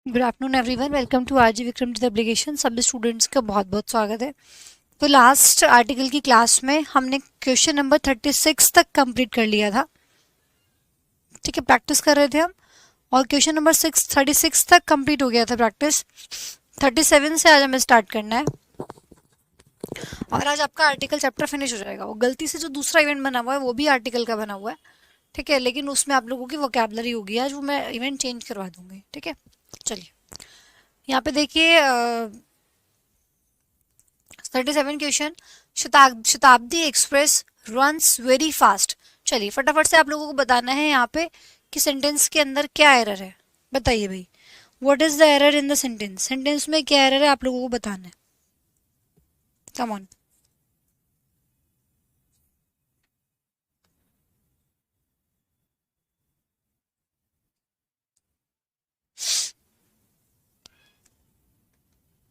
Good afternoon everyone, welcome to RG Vikram application. सभी students का बहुत बहुत स्वागत है। तो लास्ट आर्टिकल की क्लास में हमने क्वेश्चन नंबर 36 तक कंप्लीट कर लिया था। ठीक है, प्रैक्टिस कर रहे थे हम और क्वेश्चन नंबर 36 तक कंप्लीट हो गया था प्रैक्टिस। 37 से आज हमें स्टार्ट करना है और आज आपका आर्टिकल चैप्टर फिनिश हो जाएगा। वो गलती से जो दूसरा इवेंट बना हुआ है वो भी आर्टिकल का बना हुआ है। ठीक है, लेकिन उसमें आप लोगों की वोकैबुलरी होगी आज, वो मैं इवेंट चेंज करवा दूंगी। ठीक है, चलिए यहाँ पे देखिए 37 क्वेश्चन। शताब्दी एक्सप्रेस रन्स वेरी फास्ट। चलिए फटाफट से आप लोगों को बताना है यहाँ पे कि सेंटेंस के अंदर क्या एरर है। बताइए भाई, what is the error in the sentence. Sentence में क्या एरर है आप लोगों को बताना है। Come on.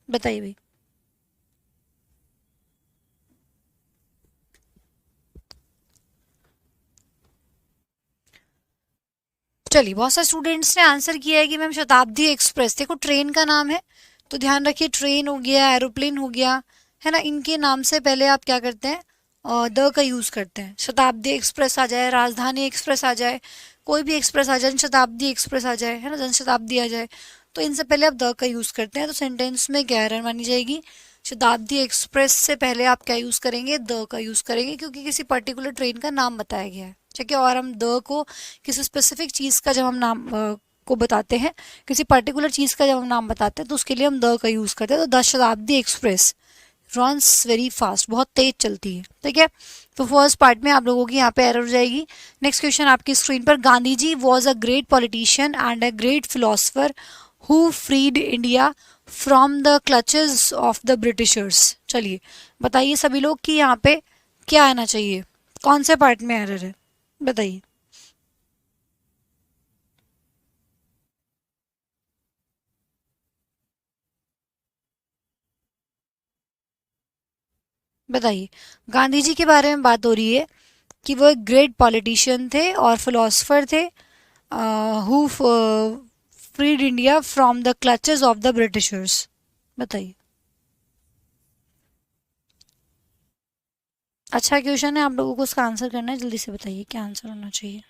बताइए भाई। चलिए बहुत सारे स्टूडेंट्स ने आंसर किया है कि मैम शताब्दी एक्सप्रेस। देखो ट्रेन का नाम है तो ध्यान रखिए, ट्रेन हो गया, एरोप्लेन हो गया, है ना। इनके नाम से पहले आप क्या करते हैं, द का यूज करते हैं। शताब्दी एक्सप्रेस आ जाए, राजधानी एक्सप्रेस आ जाए, कोई भी एक्सप्रेस आ जाए, जनशताब्दी एक्सप्रेस आ जाए, है ना, जनशताब्दी आ जाए, तो इनसे पहले आप द का यूज करते हैं। तो सेंटेंस में क्या एरर मानी जाएगी। शताब्दी एक्सप्रेस से पहले आप क्या यूज करेंगे, द का यूज करेंगे, क्योंकि किसी पर्टिकुलर ट्रेन का नाम बताया गया है। ठीक है, और हम द को किसी स्पेसिफिक चीज का जब हम नाम को बताते हैं, किसी पर्टिकुलर चीज का जब हम नाम बताते हैं तो उसके लिए हम द का यूज करते हैं। तो द शताब्दी एक्सप्रेस रन्स वेरी फास्ट, बहुत तेज चलती है। ठीक है, तो फर्स्ट पार्ट में आप लोगों की यहाँ पे एरर हो जाएगी। नेक्स्ट क्वेश्चन आपकी स्क्रीन पर, Gandhi ji was a great politician and a great philosopher who freed India from the clutches of the Britishers. चलिए बताइए सभी लोग कि यहाँ पे क्या आना चाहिए, कौन से पार्ट में एरर है, बताइए। बताइए, गांधी जी के बारे में बात हो रही है कि वो एक ग्रेट पॉलिटिशियन थे और फिलोसफर थे who freed India from the clutches of the Britishers. बताइए। अच्छा क्वेश्चन है, आप लोगों को उसका आंसर करना है, जल्दी से बताइए क्या आंसर होना चाहिए।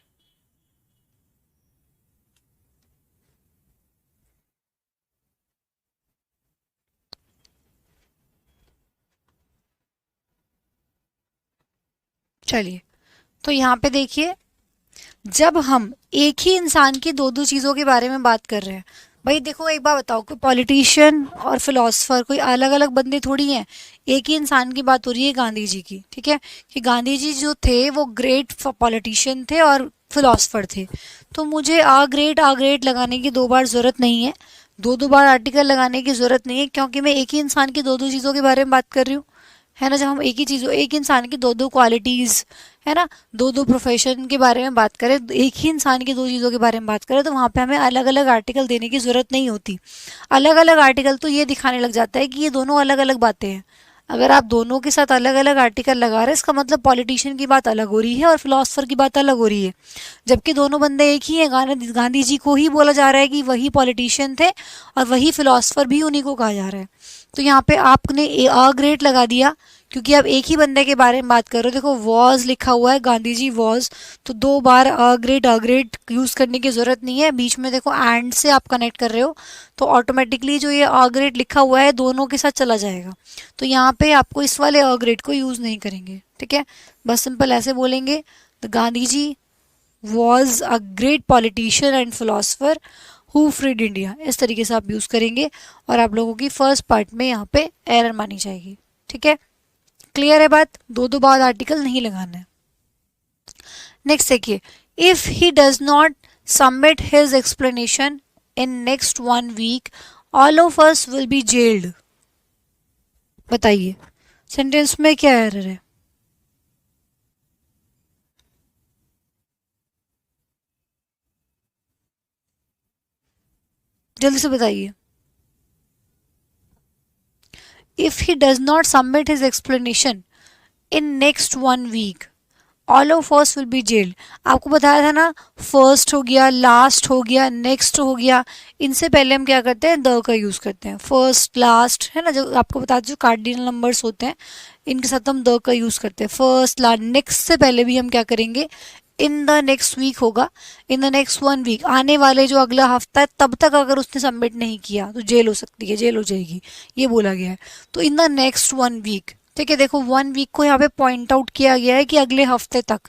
चलिए तो यहाँ पे देखिए, जब हम एक ही इंसान की दो दो चीजों के बारे में बात कर रहे हैं, भाई देखो एक बात बताओ, कोई पॉलिटिशियन और फिलोसफर कोई अलग अलग बंदे थोड़ी हैं। एक ही इंसान की बात हो रही है, गांधी जी की। ठीक है, कि गांधी जी जो थे वो ग्रेट पॉलिटिशियन थे और फिलोसफर थे। तो मुझे आ ग्रेट लगाने की दो बार जरूरत नहीं है, दो दो बार आर्टिकल लगाने की जरूरत नहीं है, क्योंकि मैं एक ही इंसान की दो दो चीजों के बारे में बात कर रही हूँ, है ना। जब हम एक ही चीज, एक इंसान की दो दो क्वालिटीज, है ना, दो दो प्रोफेशन के बारे में बात करें, एक ही इंसान की दो चीज़ों के बारे में बात करें, तो वहाँ पे हमें अलग अलग आर्टिकल देने की ज़रूरत नहीं होती। अलग अलग आर्टिकल तो ये दिखाने लग जाता है कि ये दोनों अलग अलग बातें हैं। अगर आप दोनों के साथ अलग अलग आर्टिकल लगा रहे हैं, इसका मतलब पॉलिटिशियन की बात अलग हो रही है और फिलोसफर की बात अलग हो रही है, जबकि दोनों बंदे एक ही हैं। गांधी जी को ही बोला जा रहा है कि वही पॉलिटिशियन थे और वही फिलोसफर भी उन्हीं को कहा जा रहा है। तो यहाँ पे आपने अ ग्रेट लगा दिया, क्योंकि आप एक ही बंदे के बारे में बात कर रहे हो। देखो वॉज लिखा हुआ है, गांधी जी वॉज, तो दो बार अ ग्रेट यूज करने की जरूरत नहीं है। बीच में देखो एंड से आप कनेक्ट कर रहे हो, तो ऑटोमेटिकली जो ये अ ग्रेट लिखा हुआ है दोनों के साथ चला जाएगा। तो यहाँ पे आपको इस वाले अ ग्रेट को यूज नहीं करेंगे। ठीक है, बस सिंपल ऐसे बोलेंगे, the Gandhi ji was a great politician and philosopher who freed India, इस तरीके से आप यूज करेंगे और आप लोगों की फर्स्ट पार्ट में यहाँ पे एरर मानी जाएगी। ठीक है, क्लियर है बात, दो दो बार आर्टिकल नहीं लगाना है। नेक्स्ट देखिए, if he does not submit his explanation in next 1 week all of us will be jailed. बताइए सेंटेंस में क्या एरर है, जल्दी से बताइए। If he does not submit his explanation in next 1 week all of first will be jailed. आपको बताया था ना, फर्स्ट हो गया, लास्ट हो गया, नेक्स्ट हो गया, इनसे पहले हम क्या करते हैं, द का यूज करते हैं। फर्स्ट, लास्ट, है ना, जो आपको बताते जो कार्डिनल नंबर्स होते हैं इनके साथ हम द का यूज करते हैं। फर्स्ट, लास्ट, नेक्स्ट से पहले भी हम क्या करेंगे, इन द नेक्स्ट वीक होगा, इन द नेक्स्ट 1 वीक, आने वाले जो अगला हफ्ता है तब तक अगर उसने सबमिट नहीं किया तो जेल हो सकती है, जेल हो जाएगी, ये बोला गया है। तो इन द नेक्स्ट 1 वीक, ठीक है, देखो 1 वीक को यहाँ पे पॉइंट आउट किया गया है कि अगले हफ्ते तक,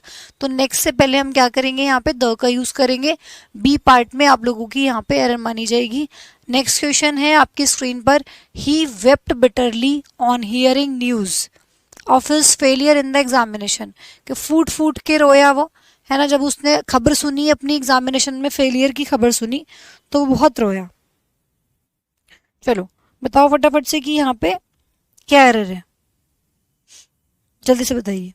तो नेक्स्ट से पहले हम क्या करेंगे, यहाँ पे द का यूज करेंगे। बी पार्ट में आप लोगों की यहाँ पे एरर मानी जाएगी। नेक्स्ट क्वेश्चन है आपकी स्क्रीन पर, he wept bitterly on hearing news of his failure in the examination, कि फूट फूट के रोया वो, है ना, जब उसने खबर सुनी अपनी एग्जामिनेशन में फेलियर की खबर सुनी तो वो बहुत रोया। चलो बताओ फटाफट से कि यहाँ पे क्या एरर है, जल्दी से बताइए।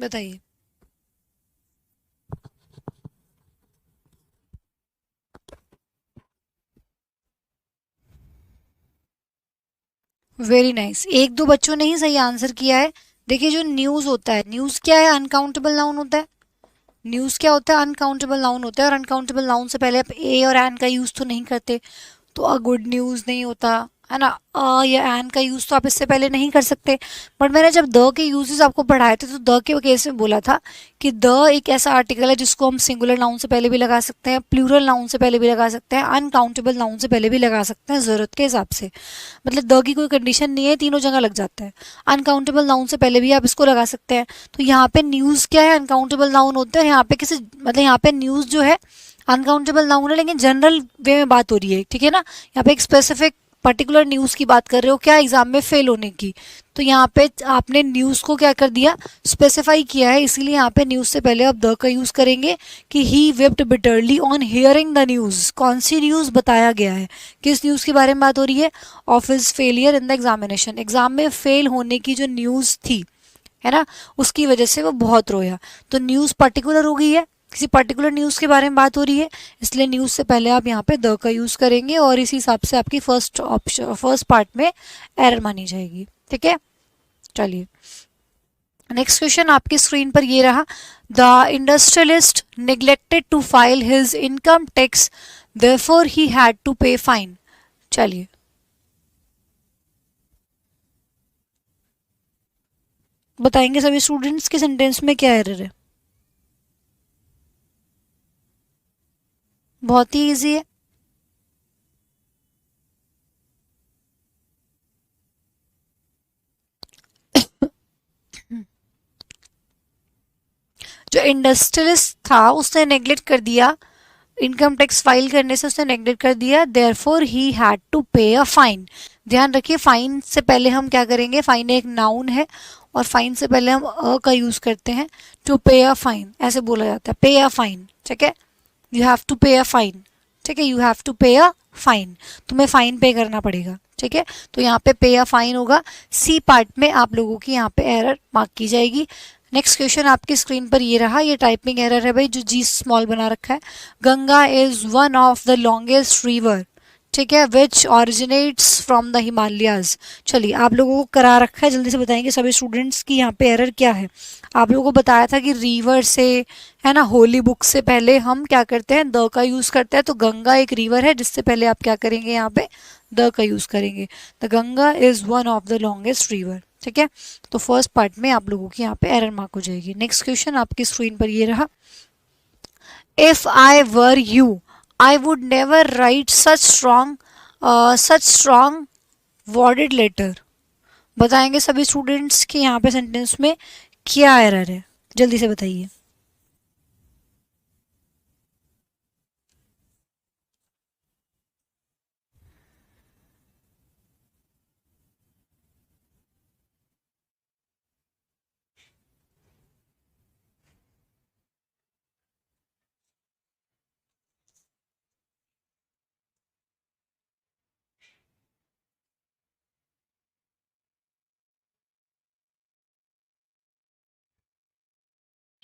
बताइए। वेरी नाइस, एक दो बच्चों ने ही सही आंसर किया है। देखिए जो न्यूज होता है, न्यूज क्या है, अनकाउंटेबल नाउन होता है। न्यूज क्या होता है, अनकाउंटेबल नाउन होता है, और अनकाउंटेबल नाउन से पहले आप ए और एन का यूज तो नहीं करते, तो अ गुड न्यूज नहीं होता, है ना, अ या एन का यूज तो आप इससे पहले नहीं कर सकते। बट मैंने जब द के यूजेस आपको पढ़ाए थे तो द के केस में बोला था कि द एक ऐसा आर्टिकल है जिसको हम सिंगुलर नाउन से पहले भी लगा सकते हैं, प्लूरल नाउन से पहले भी लगा सकते हैं, अनकाउंटेबल नाउन से पहले भी लगा सकते हैं, जरूरत के हिसाब से। मतलब द की कोई कंडीशन नहीं है, तीनों जगह लग जाता है। अनकाउंटेबल नाउन से पहले भी आप इसको लगा सकते हैं। तो यहाँ पे न्यूज क्या है, अनकाउंटेबल नाउन होते हैं। यहाँ पे किसी मतलब यहाँ पे न्यूज जो है अनकाउंटेबल नाउन है, लेकिन जनरल वे में बात हो रही है, ठीक है ना। यहाँ पे एक स्पेसिफिक पर्टिकुलर न्यूज की बात कर रहे हो, क्या एग्जाम में फेल होने की, तो यहाँ पे आपने न्यूज को क्या कर दिया, स्पेसिफाई किया है, इसीलिए यहाँ पे न्यूज से पहले आप द का यूज करेंगे कि he wept bitterly on hearing the news. कौन सी न्यूज बताया गया है, किस न्यूज के बारे में बात हो रही है, of his failure in the examination, exam में फेल होने की जो न्यूज थी, है ना, उसकी वजह से वो बहुत रोया। तो न्यूज पर्टिकुलर हो गई है, किसी पर्टिकुलर न्यूज के बारे में बात हो रही है, इसलिए न्यूज से पहले आप यहाँ पे द का यूज करेंगे, और इसी हिसाब से आपकी फर्स्ट ऑप्शन, फर्स्ट पार्ट में एरर मानी जाएगी, ठीक है। चलिए नेक्स्ट क्वेश्चन आपकी स्क्रीन पर ये रहा, the industrialist neglected to file his income tax therefore he had to pay fine. चलिए बताएंगे सभी स्टूडेंट्स के सेंटेंस में क्या एरर है। बहुत ही इजी है। जो इंडस्ट्रियलिस्ट था उसने नेग्लेक्ट कर दिया, इनकम टैक्स फाइल करने से उसने नेग्लेक्ट कर दिया, देयरफॉर ही हैड टू पे अ फाइन। ध्यान रखिए फाइन से पहले हम क्या करेंगे, फाइन एक नाउन है और फाइन से पहले हम अ का यूज करते हैं। टू पे अ फाइन ऐसे बोला जाता है, पे अ फाइन, ठीक है, यू हैव टू पे अ फाइन, ठीक है, यू हैव टू पे अ फाइन, तुम्हें फाइन पे करना पड़ेगा, ठीक है। तो यहाँ पे अ फाइन होगा। सी पार्ट में आप लोगों की यहाँ पे एरर मार्क की जाएगी। नेक्स्ट क्वेश्चन आपकी स्क्रीन पर ये रहा, ये टाइपिंग एरर है भाई, जो जी स्मॉल बना रखा है। Ganga is one of the longest river, ठीक है, विच ऑरिजिनेट्स फ्रॉम द हिमालयाज। चलिए आप लोगों को करा रखा है, जल्दी से बताएंगे सभी स्टूडेंट्स की यहाँ पे एरर क्या है। आप लोगों को बताया था कि रिवर से, है ना, होली बुक से पहले हम क्या करते हैं, द का यूज करते हैं। तो गंगा एक रिवर है जिससे पहले आप क्या करेंगे, यहाँ पे द का यूज करेंगे। The Ganga is one of the longest river, ठीक है। तो फर्स्ट पार्ट में आप लोगों की यहाँ पे एरर मार्क हो जाएगी। नेक्स्ट क्वेश्चन आपकी स्क्रीन पर ये रहा, if I were you I would never write such strong worded letter. बताएंगे सभी स्टूडेंट्स कि यहाँ पे सेंटेंस में क्या एरर है, जल्दी से बताइए।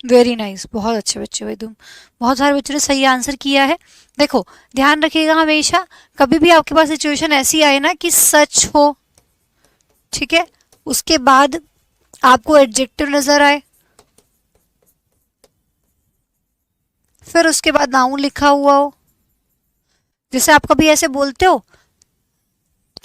वेरी नाइस, बहुत अच्छे बच्चे भाई तुम। बहुत सारे बच्चों ने सही आंसर किया है। देखो, ध्यान रखिएगा हमेशा, कभी भी आपके पास सिचुएशन ऐसी आए ना कि सच हो, ठीक है, उसके बाद आपको एडजेक्टिव नजर आए, फिर उसके बाद नाउन लिखा हुआ हो, जैसे आप कभी ऐसे बोलते हो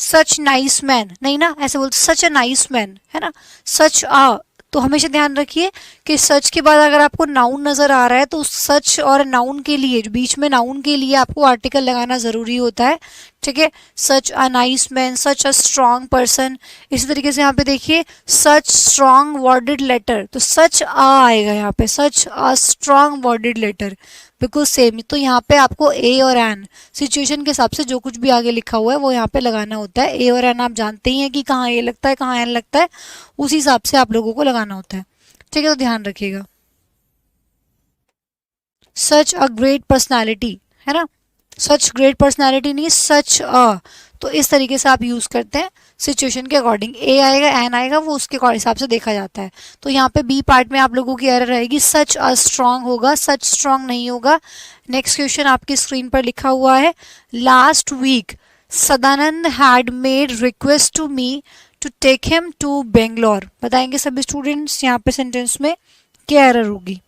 सच नाइस मैन, नहीं ना, ऐसे बोलते सच अ नाइस मैन, है ना, सच आ। तो हमेशा ध्यान रखिए कि सच के बाद अगर आपको नाउन नजर आ रहा है तो उस सच और नाउन के लिए, बीच में नाउन के लिए आपको आर्टिकल लगाना जरूरी होता है, ठीक है। Such a nice man, such a strong person. इसी तरीके से यहाँ पे देखिए सच स्ट्रांग वर्डेड लेटर, तो सच आ आएगा यहाँ पे, सच अ स्ट्रांग वर्डेड लेटर, बिल्कुल सेम। तो यहाँ पे आपको ए और एन सिचुएशन के हिसाब से जो कुछ भी आगे लिखा हुआ है वो यहाँ पे लगाना होता है। ए और एन आप जानते ही हैं कि कहाँ ए लगता है कहाँ एन लगता है, उसी हिसाब से आप लोगों को लगाना होता है, ठीक है, तो ध्यान रखिएगा। सच अ ग्रेट पर्सनैलिटी, है ना, सच ग्रेट पर्सनैलिटी नहीं, सच अ, तो इस तरीके से आप यूज करते हैं सिचुएशन के अकॉर्डिंग। ए आएगा एन आएगा वो उसके हिसाब से देखा जाता है। तो यहाँ पे बी पार्ट में आप लोगों की एरर रहेगी, सच अ स्ट्रांग होगा, सच स्ट्रांग नहीं होगा। नेक्स्ट क्वेश्चन आपकी स्क्रीन पर लिखा हुआ है, last week Sadanand had made request to me to take him to Bangalore. बताएंगे सभी स्टूडेंट्स यहाँ पे सेंटेंस में क्या एरर होगी,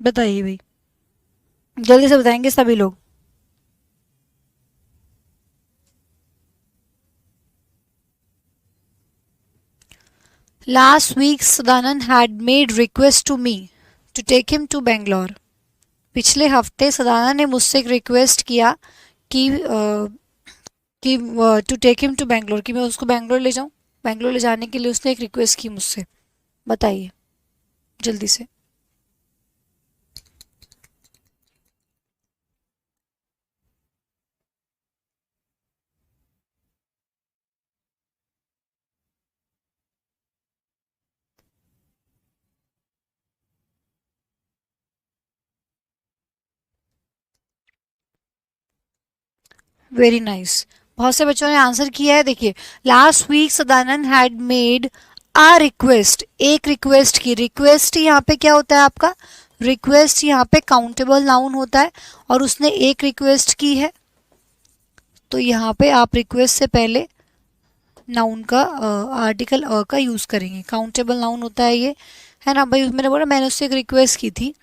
बताइए भाई, जल्दी से बताएंगे सभी लोग। Last week Sadanand had made request to me to take him to Bangalore. पिछले हफ्ते सदानंद ने मुझसे एक रिक्वेस्ट किया कि to take him to Bangalore, कि मैं उसको बेंगलोर ले जाऊं, बेंगलोर ले जाने के लिए उसने एक रिक्वेस्ट की मुझसे। बताइए जल्दी से। वेरी नाइस, बहुत से बच्चों ने आंसर किया है। देखिए, last week Sadanand had made a request, एक रिक्वेस्ट की, रिक्वेस्ट यहाँ पे क्या होता है आपका, रिक्वेस्ट यहाँ पे काउंटेबल नाउन होता है, और उसने एक रिक्वेस्ट की है, तो यहाँ पे आप रिक्वेस्ट से पहले नाउन का आर्टिकल अ का यूज करेंगे, काउंटेबल नाउन होता है ये, है ना भाई। मैंने बोला मैंने उससे एक रिक्वेस्ट की थी,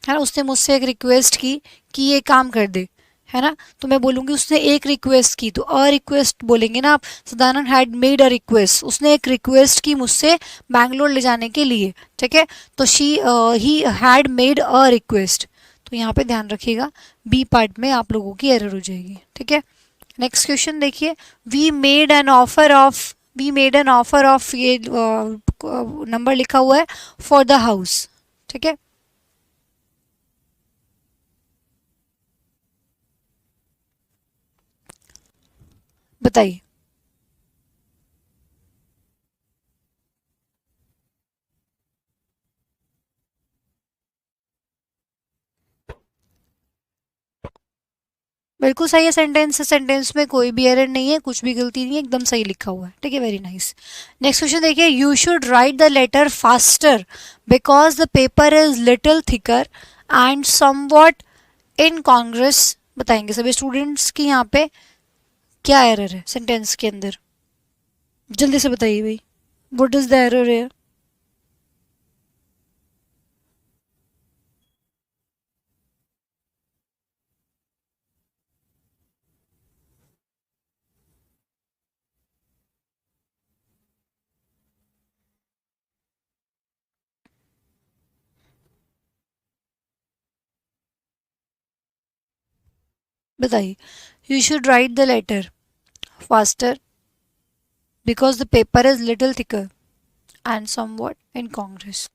है ना, उसने मुझसे एक रिक्वेस्ट की कि ये काम कर दे, है ना, तो मैं बोलूंगी उसने एक रिक्वेस्ट की, तो अ रिक्वेस्ट बोलेंगे ना आप। Sadanand had made a request, उसने एक रिक्वेस्ट की मुझसे बैंगलोर ले जाने के लिए, ठीक है, तो he had made a request. तो यहाँ पे ध्यान रखिएगा, बी पार्ट में आप लोगों की एरर हो जाएगी, ठीक है। नेक्स्ट क्वेश्चन देखिए, we made an offer of, we made an offer of, ये नंबर लिखा हुआ है फॉर द हाउस, ठीक है, बताइए। बिल्कुल सही है सेंटेंस, सेंटेंस में कोई भी एरर नहीं है, कुछ भी गलती नहीं है, एकदम सही लिखा हुआ है, ठीक है, वेरी नाइस। नेक्स्ट क्वेश्चन देखिए, you should write the letter faster because the paper is little thicker and somewhat in congress. बताएंगे सभी स्टूडेंट्स की यहाँ पे क्या एरर है सेंटेंस के अंदर, जल्दी से बताइए भाई, व्हाट इज द एरर है। बताइए, you should write the letter faster because the paper is little thicker and somewhat incongruous.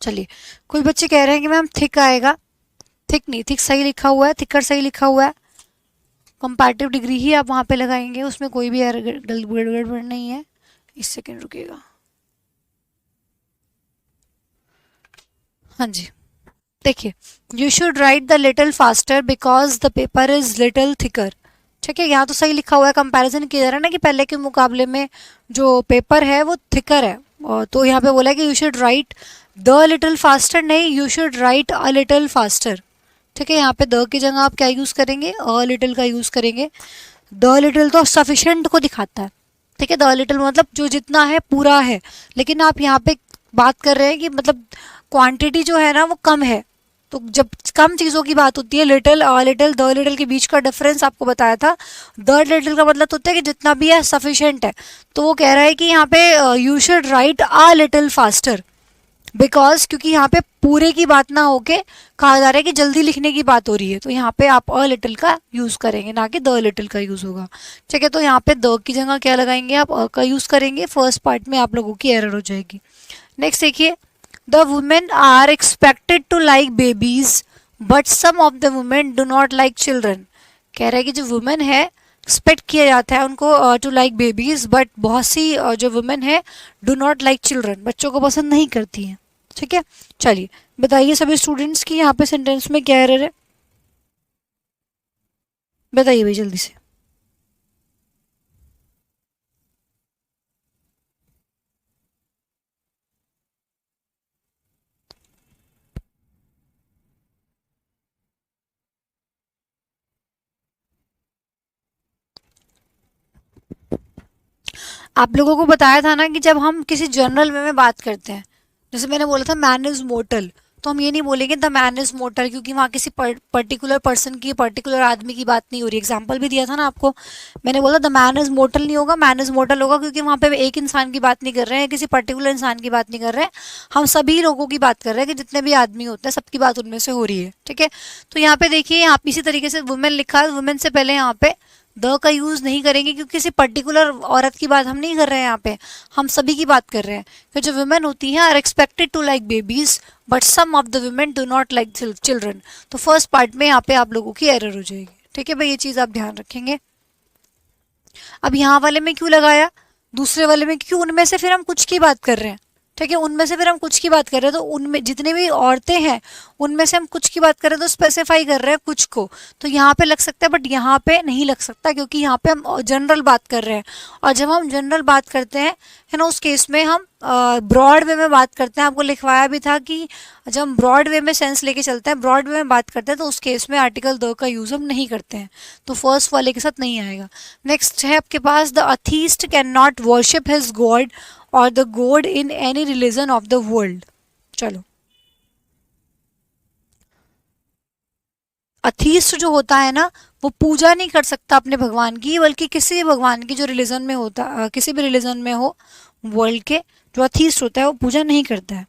चलिए, कुछ बच्चे कह रहे हैं कि मैम थिक आएगा। थिक नहीं, थिक सही लिखा हुआ है, थिकर सही लिखा हुआ है। कंपैरेटिव डिग्री ही आप वहां पे लगाएंगे, उसमें कोई भी गड़बड़ नहीं है। एक सेकेंड रुकिएगा। हाँ जी, देखिए, you should write the little faster because the paper is little thicker. ठीक है, यहाँ तो सही लिखा हुआ है, कंपैरिजन किया जा रहा है ना कि पहले के मुकाबले में जो पेपर है वो थिकर है। और तो यहाँ पे बोला है कि you should write the little faster, नहीं, you should write a little faster. ठीक है, यहाँ पे द की जगह आप क्या यूज़ करेंगे, अ लिटिल का यूज़ करेंगे। द लिटिल तो सफिशेंट को दिखाता है। ठीक है, द लिटिल मतलब जो जितना है पूरा है, लेकिन आप यहाँ पे बात कर रहे हैं कि मतलब क्वांटिटी जो है ना वो कम है। तो जब कम चीज़ों की बात होती है, little a little the little के बीच का डिफरेंस आपको बताया था। द लिटिल का मतलब होता है कि जितना भी है सफिशेंट है। तो वो कह रहा है कि यहाँ पे you should write a little faster because, क्योंकि यहाँ पे पूरे की बात ना होके कहा जा रहा है कि जल्दी लिखने की बात हो रही है, तो यहाँ पे आप अ लिटिल का यूज करेंगे, ना कि द लिटिल का यूज होगा। ठीक है, तो यहाँ पे द की जगह क्या लगाएंगे, आप अ का यूज करेंगे। फर्स्ट पार्ट में आप लोगों की एरर हो जाएगी। नेक्स्ट देखिए, the women are expected to like babies but some of the women do not like children. कह रहा है कि जो वुमेन है एक्सपेक्ट किया जाता है उनको टू लाइक बेबीज, बट बहुत सी जो वुमेन है डू नॉट लाइक चिल्ड्रन, बच्चों को पसंद नहीं करती हैं। ठीक है, चलिए बताइए सभी स्टूडेंट्स की यहाँ पे सेंटेंस में क्या एरर है, बताइए भाई जल्दी से। आप लोगों को बताया था ना कि जब हम किसी जनरल वे में बात करते हैं, जैसे मैंने बोला था मैन इज मोर्टल, तो हम ये नहीं बोलेंगे द मैन इज मोर्टल, क्योंकि वहाँ किसी पर्टिकुलर पर्सन की, पर्टिकुलर आदमी की बात नहीं हो रही। एग्जाम्पल भी दिया था ना आपको, मैंने बोला द मैन इज मोर्टल नहीं होगा, मैन इज मोर्टल होगा, क्योंकि वहाँ पे एक इंसान की बात नहीं कर रहे हैं, किसी पर्टिकुलर इंसान की बात नहीं कर रहे हैं, हम सभी लोगों की बात कर रहे हैं कि जितने भी आदमी होते हैं सबकी बात उनमें से हो रही है। ठीक है, तो यहाँ पे देखिए, यहाँ इसी तरीके से वुमेन लिखा है, वुमेन से पहले यहाँ पे द का यूज नहीं करेंगे, क्योंकि किसी पर्टिकुलर औरत की बात हम नहीं कर रहे हैं, यहाँ पे हम सभी की बात कर रहे हैं कि जो वुमेन होती हैं are expected to like babies but some of the women do not like children. तो फर्स्ट पार्ट में यहाँ पे आप लोगों की एरर हो जाएगी। ठीक है भाई, ये चीज आप ध्यान रखेंगे। अब यहाँ वाले में क्यों लगाया, दूसरे वाले में, क्योंकि उनमें से फिर हम कुछ की बात कर रहे हैं। ठीक है, उनमें से फिर हम कुछ की बात कर रहे हैं, तो उनमें जितने भी औरतें हैं उनमें से हम कुछ की बात कर रहे हैं, तो स्पेसिफाई कर रहे हैं कुछ को, तो यहाँ पे लग सकता है, बट यहाँ पे नहीं लग सकता, क्योंकि यहाँ पे हम जनरल बात कर रहे हैं। और जब हम जनरल बात करते हैं, है ना, उस केस में हम ब्रॉड वे में बात करते हैं। आपको लिखवाया भी था कि जब हम ब्रॉड वे में सेंस लेके चलते हैं, ब्रॉड वे में बात करते हैं, तो उस केस में आर्टिकल द का यूज हम नहीं करते हैं, तो फर्स्ट वाले के साथ नहीं आएगा। नेक्स्ट है आपके पास, the atheist can not worship his god और the god in any religion of the world. चलो, अथीस्ट जो होता है ना, वो पूजा नहीं कर सकता अपने भगवान की, बल्कि किसी भी भगवान की जो रिलीजन में होता, किसी भी रिलीजन में हो वर्ल्ड के, जो अथीस्ट होता है वो पूजा नहीं करता है।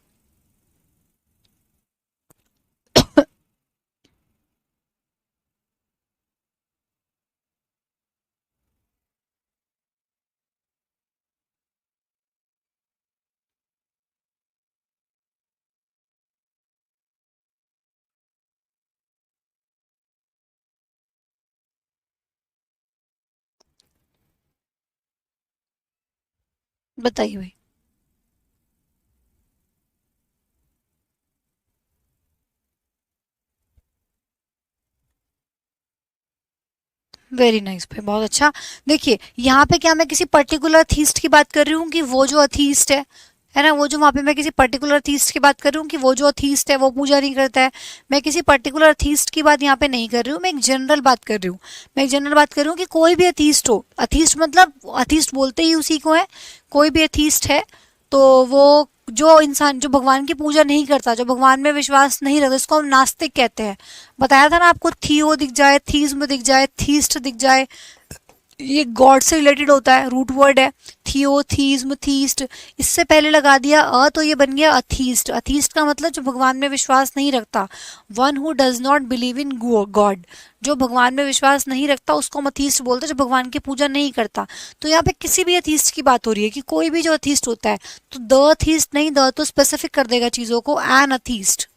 बताइए भाई। वेरी नाइस भाई, बहुत अच्छा। देखिए यहाँ पे क्या मैं किसी पर्टिकुलर थीस्ट की बात कर रही हूँ कि वो जो अथीस्ट है ना, वो जो वहाँ पे मैं किसी पर्टिकुलर थीस्ट की बात कर रही हूँ कि वो जो अथीस्ट है वो पूजा नहीं करता है। मैं किसी पर्टिकुलर अथीस्ट की बात यहाँ पे नहीं कर रही हूँ, मैं एक जनरल बात कर रही हूँ। मैं एक जनरल बात कर रही हूँ कि कोई भी अथीस्ट हो, अथीस्ट मतलब अथीस्ट बोलते ही उसी को है, कोई भी अथीस्ट है तो वो जो इंसान जो भगवान की पूजा नहीं करता, जो भगवान में विश्वास नहीं रखता, इसको हम नास्तिक कहते हैं। बताया था ना आपको, थियो दिख जाए, थीज्म दिख जाए, थीस्ट दिख जाए, ये गॉड से रिलेटेड होता है, रूट वर्ड है। थियोथीज्म, थीस्ट, इससे पहले लगा दिया तो ये बन गया अथीस्ट। अथीस्ट का मतलब जो भगवान में विश्वास नहीं रखता, one who does not believe in God, जो भगवान में विश्वास नहीं रखता उसको हम अथीस्ट बोलते हैं, जो भगवान की पूजा नहीं करता। तो यहाँ पे किसी भी अथीस्ट की बात हो रही है कि कोई भी जो अथीस्ट होता है, तो द अथीस्ट नहीं, द तो स्पेसिफिक कर देगा चीजों को, एन अथीस्ट।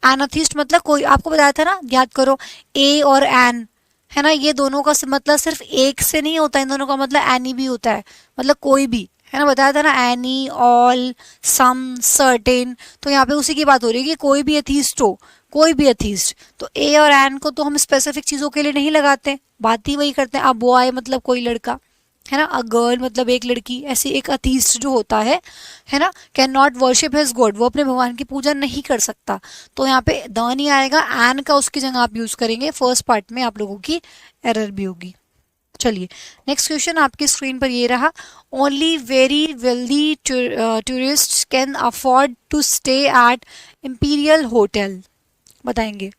एन अथीस्ट मतलब कोई, आपको बताया था ना, याद करो, ए और एन है ना, ये दोनों का मतलब सिर्फ एक से नहीं होता, इन दोनों का मतलब एनी भी होता है, मतलब कोई भी, है ना, बताया था ना, एनी, ऑल, सम, सर्टेन। तो यहाँ पे उसी की बात हो रही है कि कोई भी अथीस्ट हो, कोई भी अथीस्ट। तो ए और एन को तो हम स्पेसिफिक चीजों के लिए नहीं लगाते, बात ही वही करते हैं। अब बॉय मतलब कोई लड़का, है ना, अ गर्ल मतलब एक लड़की, ऐसी एक अथीस्ट जो होता है ना, can not worship his God, वो अपने भगवान की पूजा नहीं कर सकता। तो यहाँ पे द नहीं आएगा, एन का उसकी जगह आप यूज करेंगे, फर्स्ट पार्ट में आप लोगों की एरर भी होगी। चलिए नेक्स्ट क्वेश्चन आपकी स्क्रीन पर ये रहा, only very wealthy tourist can afford to stay at Imperial Hotel, बताएंगे।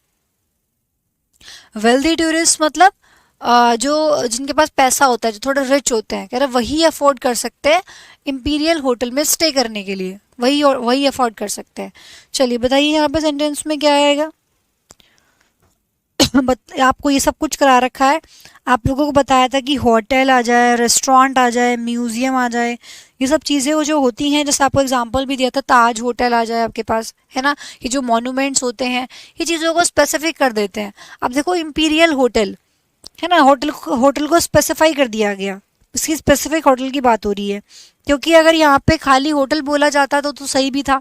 वेल्दी टूरिस्ट मतलब जो जिनके पास पैसा होता है, जो थोड़ा रिच होते हैं, कह रहे वही अफोर्ड कर सकते हैं इंपीरियल होटल में स्टे करने के लिए, वही अफोर्ड कर सकते हैं। चलिए बताइए यहाँ पे सेंटेंस में क्या आएगा। आपको ये सब कुछ करा रखा है, आप लोगों को बताया था कि होटल आ जाए, रेस्टोरेंट आ जाए, म्यूजियम आ जाए, ये सब चीज़ें वो जो होती हैं, जैसे आपको एग्जांपल भी दिया था, ताज होटल आ जाए आपके पास, है ना, ये जो मॉन्यूमेंट्स होते हैं, ये चीज़ों को स्पेसिफिक कर देते हैं। अब देखो इंपीरियल होटल, है ना, होटल को स्पेसिफाई कर दिया गया, इसकी स्पेसिफिक होटल की बात हो रही है, क्योंकि अगर यहाँ पे खाली होटल बोला जाता तो सही भी था,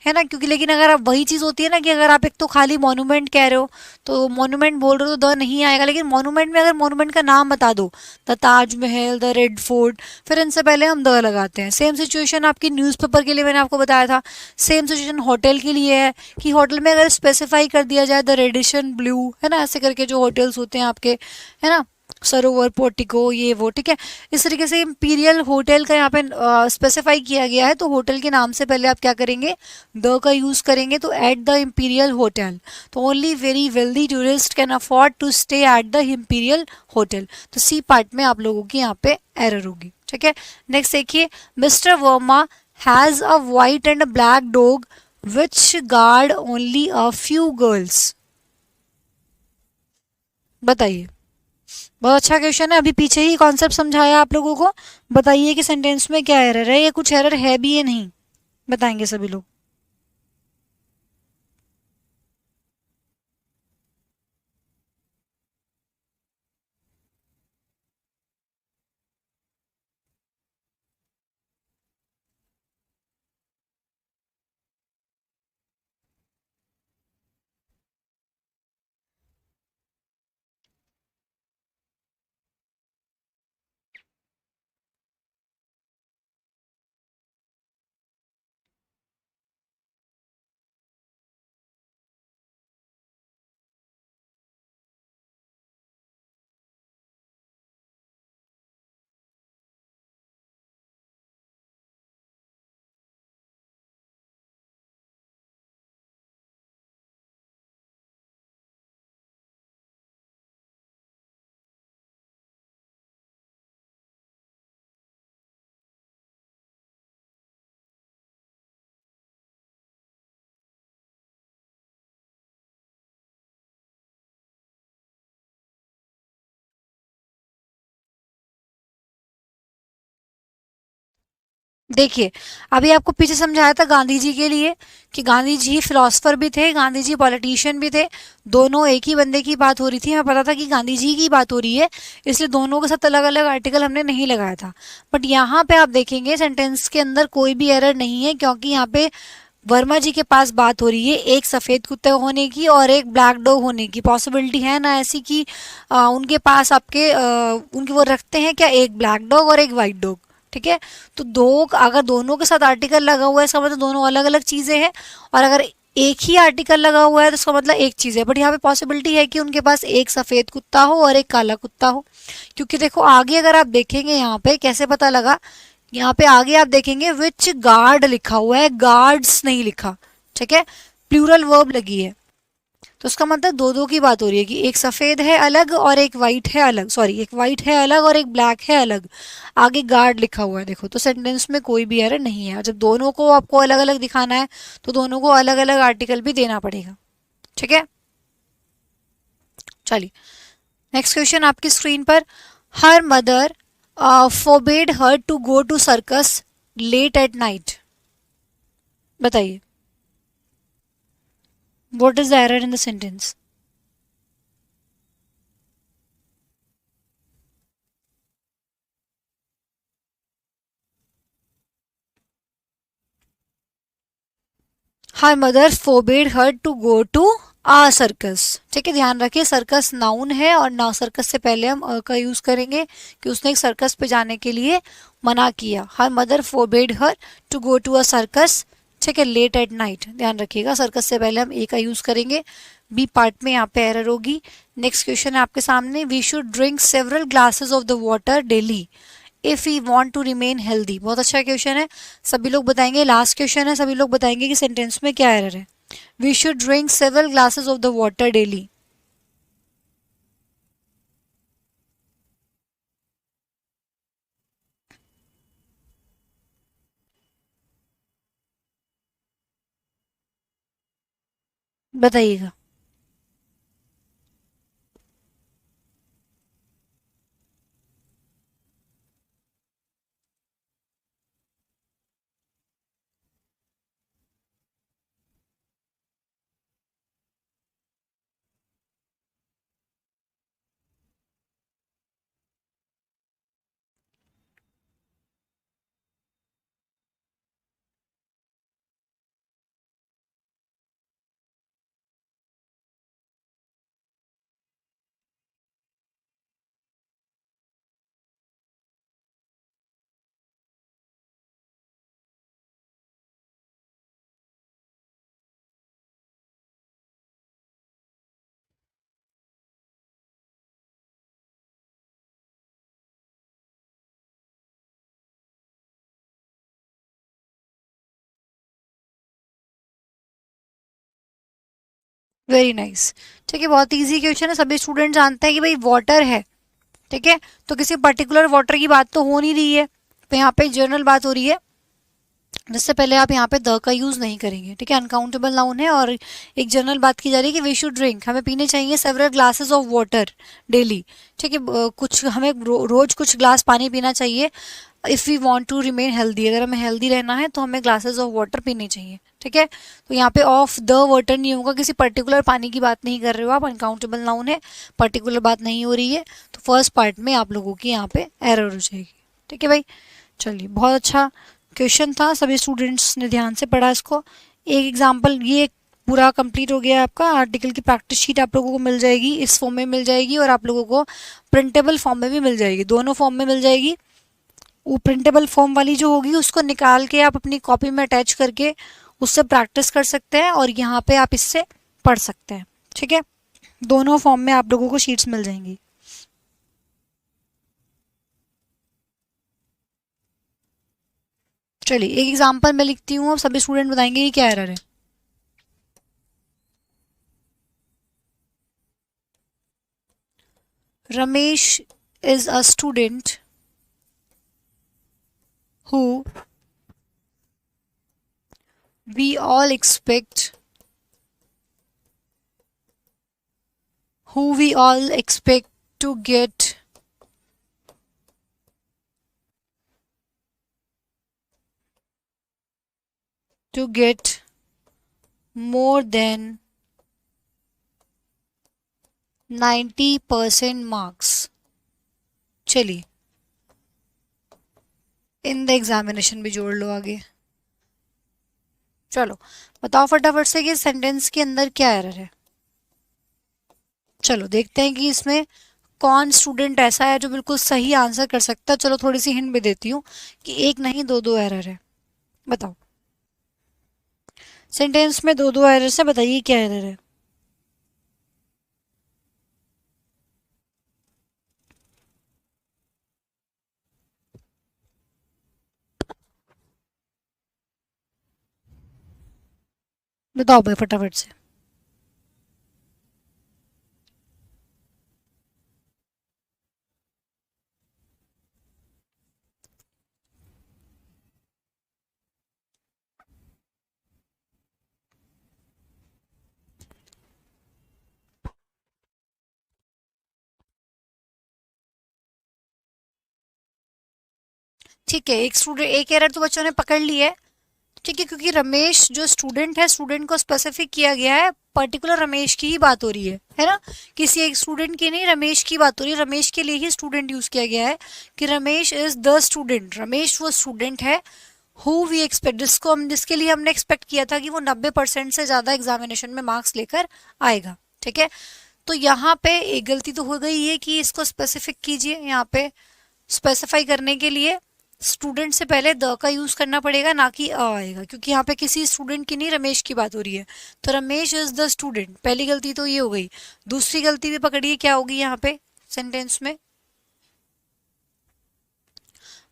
है ना, क्योंकि लेकिन अगर आप वही चीज़ होती है ना कि अगर आप एक तो खाली मॉन्यूमेंट कह रहे हो, तो मॉन्यूमेंट बोल रहे हो तो द नहीं आएगा, लेकिन मॉन्यूमेंट में अगर मॉन्यूमेंट का नाम बता दो, the Taj Mahal, the red fort, फिर इनसे पहले हम द लगाते हैं। सेम सिचुएशन आपकी न्यूज़पेपर के लिए मैंने आपको बताया था, सेम सिचुएशन होटल के लिए है कि होटल में अगर स्पेसिफाई कर दिया जाए द रेडिशन ब्लू, है ना, ऐसे करके जो होटल्स होते हैं आपके, है ना, सरोवर, पोर्टिको, ये वो, ठीक है, इस तरीके से इंपीरियल होटल का यहाँ पे स्पेसिफाई किया गया है, तो होटल के नाम से पहले आप क्या करेंगे, द का यूज करेंगे, तो एट द इंपीरियल होटल। तो only very wealthy tourist can afford to stay at the Imperial Hotel. तो सी पार्ट में आप लोगों की यहाँ पे एरर होगी, ठीक है। नेक्स्ट देखिए, mister Verma has a white and black dog which guard only a few girls, बताइए। बहुत अच्छा क्वेश्चन है, अभी पीछे ही कॉन्सेप्ट समझाया आप लोगों को। बताइए कि सेंटेंस में क्या एरर है, या कुछ एरर है भी या नहीं, बताएंगे सभी लोग। देखिए, अभी आपको पीछे समझाया था गांधी जी के लिए कि गांधी जी फिलोसफर भी थे, गांधी जी पॉलिटिशियन भी थे, दोनों एक ही बंदे की बात हो रही थी। हमें पता था कि गांधी जी की बात हो रही है, इसलिए दोनों के साथ अलग अलग आर्टिकल हमने नहीं लगाया था। बट यहाँ पे आप देखेंगे सेंटेंस के अंदर कोई भी एरर नहीं है, क्योंकि यहाँ पे वर्मा जी के पास बात हो रही है एक सफेद कुत्ते होने की और एक ब्लैक डॉग होने की। पॉसिबिलिटी है ना ऐसी कि उनके पास आपके उनके वो रखते हैं क्या, एक ब्लैक डॉग और एक वाइट डॉग, ठीक है। तो दो, अगर दोनों के साथ आर्टिकल लगा हुआ है इसका मतलब दोनों अलग अलग चीजें हैं, और अगर एक ही आर्टिकल लगा हुआ है तो इसका मतलब एक चीज है। बट यहाँ पे पॉसिबिलिटी है कि उनके पास एक सफेद कुत्ता हो और एक काला कुत्ता हो, क्योंकि देखो आगे अगर आप देखेंगे यहाँ पे कैसे पता लगा, यहाँ पे आगे आप देखेंगे विच गार्ड लिखा हुआ है, गार्ड्स नहीं लिखा, ठीक है, प्लूरल वर्ब लगी है। तो उसका मतलब दो दो की बात हो रही है कि एक सफेद है अलग और एक वाइट है अलग, सॉरी एक वाइट है अलग और एक ब्लैक है अलग, आगे गार्ड लिखा हुआ है देखो, तो सेंटेंस में कोई भी एरर नहीं है। जब दोनों को आपको अलग अलग दिखाना है तो दोनों को अलग अलग आर्टिकल भी देना पड़ेगा। ठीक है, चलिए नेक्स्ट क्वेश्चन आपकी स्क्रीन पर। Her mother forbade her to go to circus late at night. बताइए, what is the error in the sentence? Her mother forbade her to go to a circus. ठीक है, ध्यान रखिए सर्कस नाउन है और ना सर्कस से पहले हम का यूज करेंगे कि उसने एक सर्कस पे जाने के लिए मना किया। Her mother forbade her to go to a circus, ठीक है, लेट एट नाइट। ध्यान रखिएगा सर्कस से पहले हम ए का यूज करेंगे। बी पार्ट में यहाँ पे एरर होगी। नेक्स्ट क्वेश्चन है आपके सामने। We should drink several glasses of the water daily if we want to remain healthy. बहुत अच्छा क्वेश्चन है, सभी लोग बताएंगे। लास्ट क्वेश्चन है, सभी लोग बताएंगे कि सेंटेंस में क्या एरर है। We should drink several glasses of the water daily. बताइएगा। Very nice. ठीक है, बहुत इजी क्वेश्चन है, सभी स्टूडेंट जानते हैं कि भाई वाटर है। ठीक है, तो किसी पर्टिकुलर वाटर की बात तो हो नहीं रही है, तो यहाँ पे जनरल बात हो रही है, जिससे पहले आप यहाँ पे द का यूज नहीं करेंगे। ठीक है, अनकाउंटेबल नाउन है और एक जनरल बात की जा रही है कि वी शुड ड्रिंक, हमें पीने चाहिए several glasses of water daily. ठीक है, कुछ हमें रोज कुछ ग्लास पानी पीना चाहिए। If we want to remain healthy, अगर हमें हेल्दी रहना है तो हमें ग्लासेस ऑफ वाटर पीने चाहिए। ठीक है, तो यहाँ पे ऑफ द वाटर नहीं होगा, किसी पर्टिकुलर पानी की बात नहीं कर रहे हो आप, अनकाउंटेबल नाउन है, पर्टिकुलर बात नहीं हो रही है, तो फर्स्ट पार्ट में आप लोगों की यहाँ पे एरर हो जाएगी। ठीक है भाई, चलिए बहुत अच्छा क्वेश्चन था, सभी स्टूडेंट्स ने ध्यान से पढ़ा इसको। एक एग्जाम्पल ये पूरा कंप्लीट हो गया आपका। आर्टिकल की प्रैक्टिस शीट आप लोगों को मिल जाएगी, इस फॉर्म में मिल जाएगी और आप लोगों को प्रिंटेबल फॉर्म में भी मिल जाएगी, दोनों फॉर्म में मिल जाएगी। वो प्रिंटेबल फॉर्म वाली जो होगी उसको निकाल के आप अपनी कॉपी में अटैच करके उससे प्रैक्टिस कर सकते हैं और यहाँ पे आप इससे पढ़ सकते हैं। ठीक है, दोनों फॉर्म में आप लोगों को शीट्स मिल जाएंगी। चलिए एक एग्जांपल मैं लिखती हूँ, अब सभी स्टूडेंट बताएंगे ये क्या एरर है। Ramesh is a student who we all expect who we all expect to get more than 90% marks। चलिए इन द एग्जामिनेशन भी जोड़ लो आगे। चलो बताओ फटाफट से कि सेंटेंस के अंदर क्या एरर है। चलो देखते हैं कि इसमें कौन स्टूडेंट ऐसा है जो बिल्कुल सही आंसर कर सकता है। चलो थोड़ी सी हिंट भी देती हूँ कि एक नहीं दो दो एरर है। बताओ, सेंटेंस में दो दो एरर है, बताइए क्या एरर है। बताओ भाई फटाफट से। ठीक है, एक एरर तो बच्चों ने पकड़ ली है। ठीक है, क्योंकि रमेश जो स्टूडेंट है, स्टूडेंट को स्पेसिफिक किया गया है, पर्टिकुलर रमेश की ही बात हो रही है ना, किसी एक स्टूडेंट की नहीं, रमेश की बात हो रही है, रमेश के लिए ही स्टूडेंट यूज किया गया है कि Ramesh is the student, Ramesh वो स्टूडेंट है हु वी एक्सपेक्ट, जिसके लिए हमने एक्सपेक्ट किया था कि वो 90% से ज्यादा एग्जामिनेशन में मार्क्स लेकर आएगा। ठीक है, तो यहाँ पे एक गलती तो हो गई है कि इसको स्पेसिफिक कीजिए, यहाँ पे स्पेसिफाई करने के लिए स्टूडेंट से पहले द का यूज करना पड़ेगा, ना कि अ आएगा, क्योंकि यहाँ पे किसी स्टूडेंट की नहीं, रमेश की बात हो रही है। तो रमेश इज द स्टूडेंट, पहली गलती तो ये हो गई। दूसरी गलती भी पकड़िए क्या होगी यहाँ पे सेंटेंस में।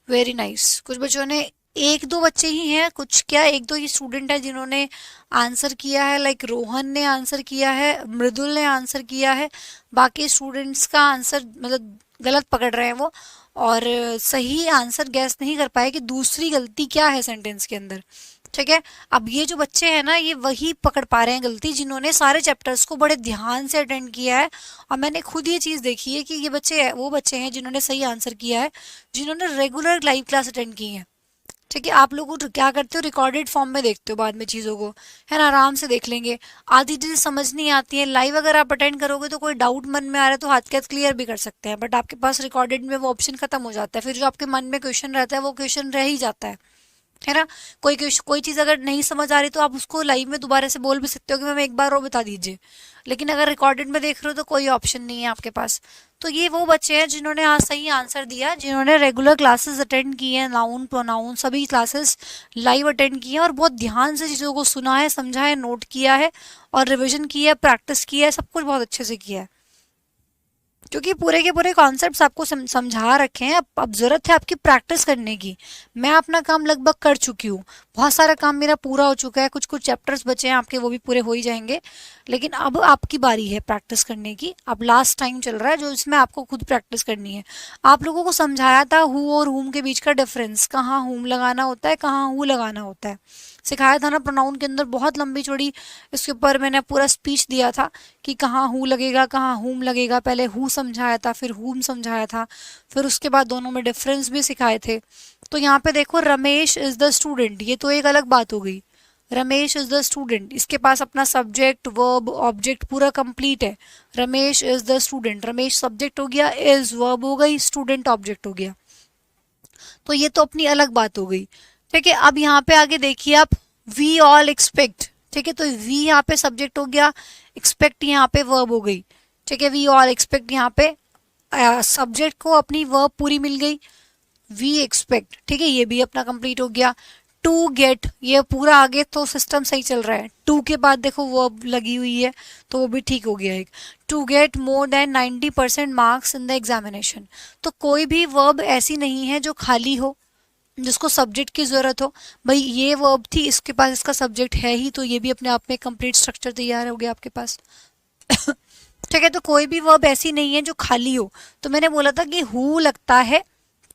Very nice. कुछ बच्चों ने, एक दो बच्चे ही हैं, कुछ क्या एक दो ही स्टूडेंट है जिन्होंने आंसर किया है, लाइक रोहन ने आंसर किया है, मृदुल ने आंसर किया है, बाकी स्टूडेंट्स का आंसर मतलब गलत पकड़ रहे हैं वो, और सही आंसर गैस नहीं कर पाए कि दूसरी गलती क्या है सेंटेंस के अंदर। ठीक है, अब ये जो बच्चे हैं ना, ये वही पकड़ पा रहे हैं गलती जिन्होंने सारे चैप्टर्स को बड़े ध्यान से अटेंड किया है। और मैंने खुद ये चीज़ देखी है कि ये बच्चे वो बच्चे हैं जिन्होंने सही आंसर किया है, जिन्होंने रेगुलर लाइव क्लास अटेंड की है। ठीक है, आप लोग क्या करते हो, रिकॉर्डेड फॉर्म में देखते हो बाद में चीज़ों को, है ना, आराम से देख लेंगे। आधी चीज़ें समझ नहीं आती है, लाइव अगर आप अटेंड करोगे तो कोई डाउट मन में आ रहा है तो हाथ के हाथ क्लियर भी कर सकते हैं, बट आपके पास रिकॉर्डेड में वो ऑप्शन खत्म हो जाता है, फिर जो आपके मन में क्वेश्चन रहता है वो क्वेश्चन रह ही जाता है ना। कोई चीज़ अगर नहीं समझ आ रही तो आप उसको लाइव में दोबारा से बोल भी सकते हो कि मैम एक बार और बता दीजिए, लेकिन अगर रिकॉर्डेड में देख रहे हो तो कोई ऑप्शन नहीं है आपके पास। तो ये वो बच्चे हैं जिन्होंने आज सही आंसर दिया, जिन्होंने रेगुलर क्लासेस अटेंड की हैं, नाउन प्रोनाउन सभी क्लासेस लाइव अटेंड की हैं, और बहुत ध्यान से चीज़ों को सुना है, समझा है, नोट किया है, और रिविजन किया है, प्रैक्टिस किया है, सब कुछ बहुत अच्छे से किया है, क्योंकि पूरे के पूरे कॉन्सेप्ट्स आपको समझा रखे हैं। अब जरूरत है आपकी प्रैक्टिस करने की। मैं अपना काम लगभग कर चुकी हूँ, बहुत सारा काम मेरा पूरा हो चुका है, कुछ कुछ चैप्टर्स बचे हैं आपके, वो भी पूरे हो ही जाएंगे, लेकिन अब आपकी बारी है प्रैक्टिस करने की। अब लास्ट टाइम चल रहा है जो इसमें आपको खुद प्रैक्टिस करनी है। आप लोगों को समझाया था हु और हुम के बीच का डिफरेंस, कहाँ हुम लगाना होता है, कहाँ हु लगाना होता है, सिखाया था ना प्रोनाउन के अंदर, बहुत लंबी चौड़ी इसके ऊपर मैंने पूरा स्पीच दिया था कि कहाँ हु लगेगा, कहाँ हुम लगेगा। पहले हु समझाया था, फिर हुम समझाया था, फिर उसके बाद दोनों में डिफरेंस भी सिखाए थे। तो यहाँ पे देखो, रमेश इज द स्टूडेंट, ये तो एक अलग बात हो गई। रमेश इज द स्टूडेंट, इसके पास अपना सब्जेक्ट वर्ब ऑब्जेक्ट पूरा कंप्लीट है। Ramesh is the student, Ramesh subject हो गया, इज वर्ब हो गई, स्टूडेंट ऑब्जेक्ट हो गया, तो ये तो अपनी अलग बात हो गई। ठीक है, अब यहाँ पे आगे देखिए आप, वी ऑल एक्सपेक्ट। ठीक है, तो वी यहाँ पे सब्जेक्ट हो गया, एक्सपेक्ट यहाँ पे वर्ब हो गई। ठीक है, वी ऑल एक्सपेक्ट, यहाँ पे सब्जेक्ट को अपनी वर्ब पूरी मिल गई, वी एक्सपेक्ट। ठीक है, ये भी अपना कंप्लीट हो गया। टू गेट, ये पूरा आगे तो सिस्टम सही चल रहा है, टू के बाद देखो वर्ब लगी हुई है तो वो भी ठीक हो गया एक। To get more than 90% marks in the examination, तो कोई भी वर्ब ऐसी नहीं है जो खाली हो, जिसको सब्जेक्ट की जरूरत हो। भाई ये वर्ब थी, इसके पास इसका सब्जेक्ट है ही, तो ये भी अपने आप में कंप्लीट स्ट्रक्चर तैयार हो गया आपके पास। ठीक है, तो कोई भी वर्ब ऐसी नहीं है जो खाली हो। तो मैंने बोला था कि हु लगता है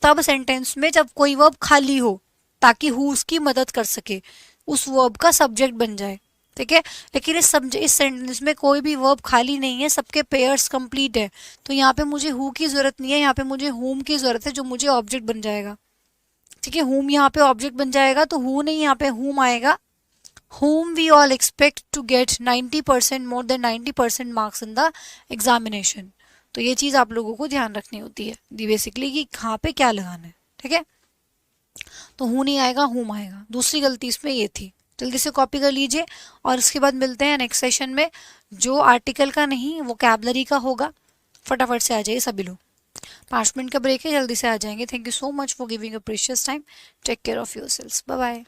तब सेंटेंस में जब कोई वर्ब खाली हो, ताकि हु उसकी मदद कर सके, उस वर्ब का सब्जेक्ट बन जाए। ठीक है, लेकिन इस सेंटेंस में कोई भी वर्ब खाली नहीं है, सबके पेयर्स कंप्लीट है, तो यहाँ पे मुझे हु की जरूरत नहीं है, यहाँ पे मुझे हुम की जरूरत है, जो मुझे ऑब्जेक्ट बन जाएगा। ठीक है, हुम यहाँ पे ऑब्जेक्ट बन जाएगा, तो हु नहीं, यहाँ पे हुम आएगा। whom we all expect to get 90% more than 90% marks in the examination। तो ये चीज आप लोगों को ध्यान रखनी होती है बेसिकली कि कहाँ पे क्या लगाना है। ठीक है, तो हु नहीं आएगा, हुम आएगा। दूसरी गलती इसमें ये थी, जल्दी से कॉपी कर लीजिए, और इसके बाद मिलते हैं नेक्स्ट सेशन में, जो आर्टिकल का नहीं वोकैबलरी का होगा। फटाफट से आ जाइए सभी लोग, 5 मिनट का ब्रेक है, जल्दी से आ जाएंगे। Thank you so much for giving a precious time. Take care of yourselves, bye bye.